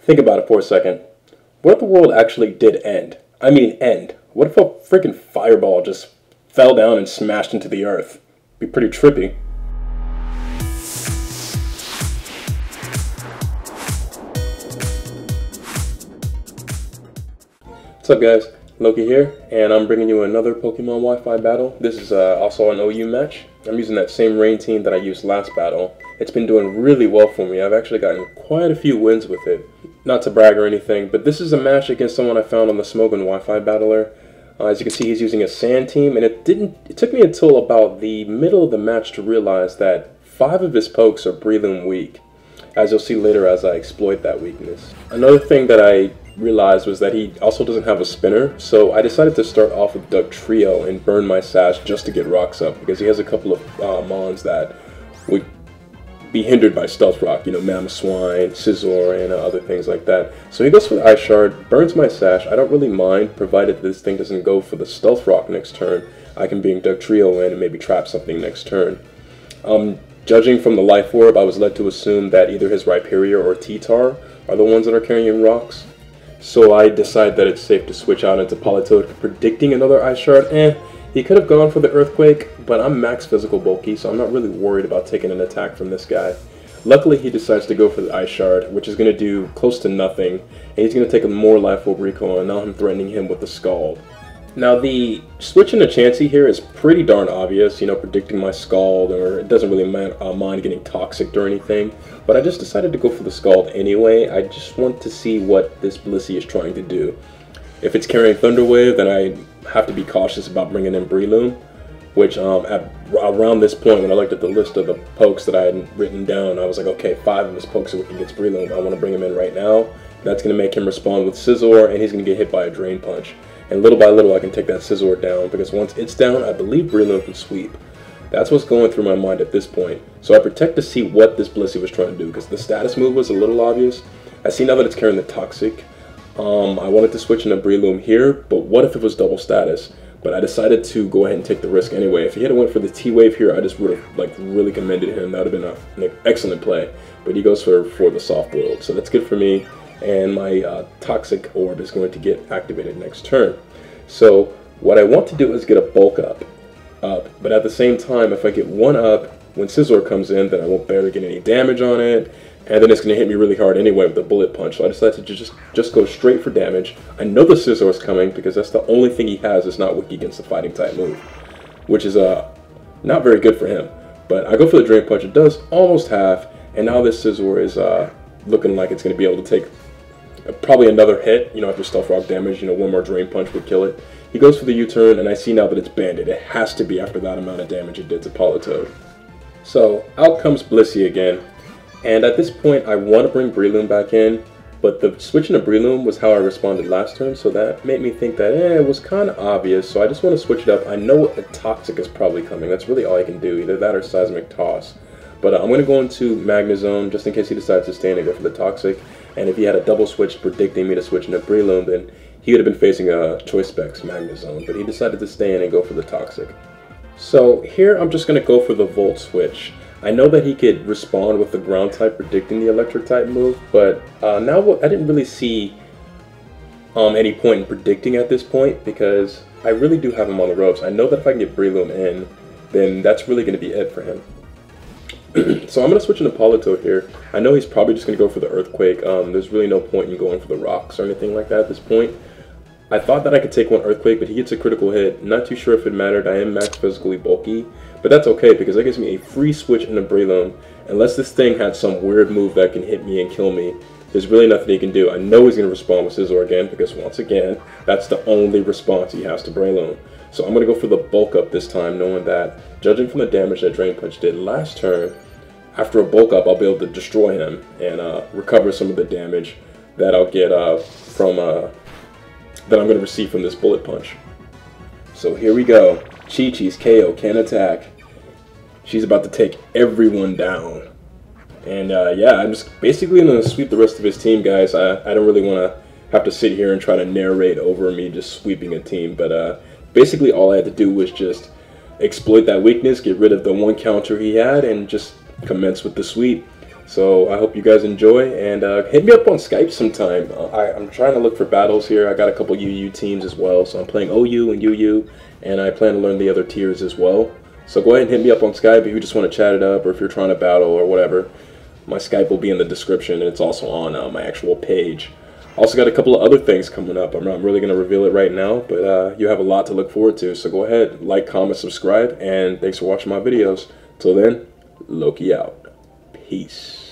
Think about it for a second. What if the world actually did end? I mean end. What if a freaking fireball just fell down and smashed into the earth? Be pretty trippy. What's up guys? Loki here, and I'm bringing you another Pokemon Wi-Fi battle. This is also an OU match. I'm using that same rain team that I used last battle. It's been doing really well for me. I've actually gotten quite a few wins with it. Not to brag or anything, but this is a match against someone I found on the Smogon Wi-Fi battler. As you can see, he's using a sand team, and it took me until about the middle of the match to realize that 5 of his pokes are Breloom weak, as you'll see later as I exploit that weakness. Another thing that I realized was that he also doesn't have a spinner, so I decided to start off with Dugtrio and burn my sash just to get rocks up, because he has a couple of mons that would be hindered by Stealth Rock, you know, Mamoswine, Scizor, and other things like that. So he goes for the Ice Shard, burns my sash. I don't really mind, provided this thing doesn't go for the Stealth Rock next turn. I can bring Dugtrio in and maybe trap something next turn. Judging from the Life Orb, I was led to assume that either his Rhyperior or T-Tar are the ones that are carrying rocks. So I decide that it's safe to switch out into Politoed, predicting another Ice Shard. He could have gone for the Earthquake, but I'm max physical bulky, so I'm not really worried about taking an attack from this guy. Luckily, he decides to go for the Ice Shard, which is going to do close to nothing, and he's going to take a more Life Orb recoil, and now I'm threatening him with the Scald. Now, the switch into Chansey here is pretty darn obvious, you know, predicting my Scald, or it doesn't really mind getting Toxic or anything, but I just decided to go for the Scald anyway. I just want to see what this Blissey is trying to do. If it's carrying Thunder Wave, then I have to be cautious about bringing in Breloom, which around this point, when I looked at the list of the pokes that I had written down, I was like, okay, 5 of his pokes are weak against Breloom. I want to bring him in right now. That's going to make him respond with Scizor, and he's going to get hit by a Drain Punch. And little by little, I can take that Scizor down, because once it's down, I believe Breloom can sweep. That's what's going through my mind at this point. So I protect to see what this Blissey was trying to do, because the status move was a little obvious. I see now that it's carrying the Toxic. I wanted to switch into Breloom here, but what if it was double status? But I decided to go ahead and take the risk anyway. If he had went for the T-Wave here, I just would have really commended him. That would have been an excellent play. But he goes for the Soft Boiled, so that's good for me. And my Toxic Orb is going to get activated next turn. So what I want to do is get a bulk up. But at the same time, if I get one up, when Scizor comes in, then I won't barely get any damage on it. And then it's going to hit me really hard anyway with the Bullet Punch. So I decided to just go straight for damage. I know the Scizor is coming because that's the only thing he has that's not weak against the Fighting type move, which is not very good for him. But I go for the Drain Punch. It does almost half, and now this Scizor is looking like it's going to be able to take probably another hit. You know, after Stealth Rock damage, you know, one more Drain Punch would kill it. He goes for the U-turn, and I see now that it's banded. It has to be after that amount of damage it did to Politoed. So out comes Blissey again. And at this point, I want to bring Breloom back in, but the switching to Breloom was how I responded last turn, so that made me think that, it was kind of obvious, so I just want to switch it up. I know a Toxic is probably coming. That's really all I can do, either that or Seismic Toss. But I'm going to go into Magnezone, just in case he decides to stay in and go for the Toxic. And if he had a double switch predicting me to switch into Breloom, then he would have been facing a Choice Specs Magnezone, but he decided to stay in and go for the Toxic. So here, I'm just going to go for the Volt switch. I know that he could respond with the ground type predicting the electric type move, but now I didn't really see any point in predicting at this point, because I really do have him on the ropes. I know that if I can get Breloom in, then that's really going to be it for him. So I'm going to switch into Politoed here. I know he's probably just going to go for the Earthquake. There's really no point in going for the rocks or anything like that at this point. I thought that I could take one Earthquake, but he gets a critical hit. Not too sure if it mattered. I am max physically bulky, but that's okay because that gives me a free switch into Breloom. Unless this thing had some weird move that can hit me and kill me, there's really nothing he can do. I know he's going to respond with Scizor again because, once again, that's the only response he has to Breloom. So I'm going to go for the bulk up this time, knowing that, judging from the damage that Drain Punch did last turn, after a bulk up, I'll be able to destroy him and recover some of the damage that I'll get that I'm going to receive from this Bullet Punch. So here we go. Chi-Chi's Kaio can attack. She's about to take everyone down. And yeah, I'm just basically going to sweep the rest of his team, guys. I don't really want to have to sit here and try to narrate over me just sweeping a team. But basically all I had to do was just exploit that weakness, get rid of the one counter he had, and just commence with the sweep. So I hope you guys enjoy, and hit me up on Skype sometime. I'm trying to look for battles here. I got a couple UU teams as well, so I'm playing OU and UU, and I plan to learn the other tiers as well. So go ahead and hit me up on Skype if you just want to chat it up, or if you're trying to battle or whatever. My Skype will be in the description, and it's also on my actual page. Also got a couple of other things coming up. I'm not really going to reveal it right now, but you have a lot to look forward to. So go ahead, like, comment, subscribe, and thanks for watching my videos. Till then, Loki out. Peace.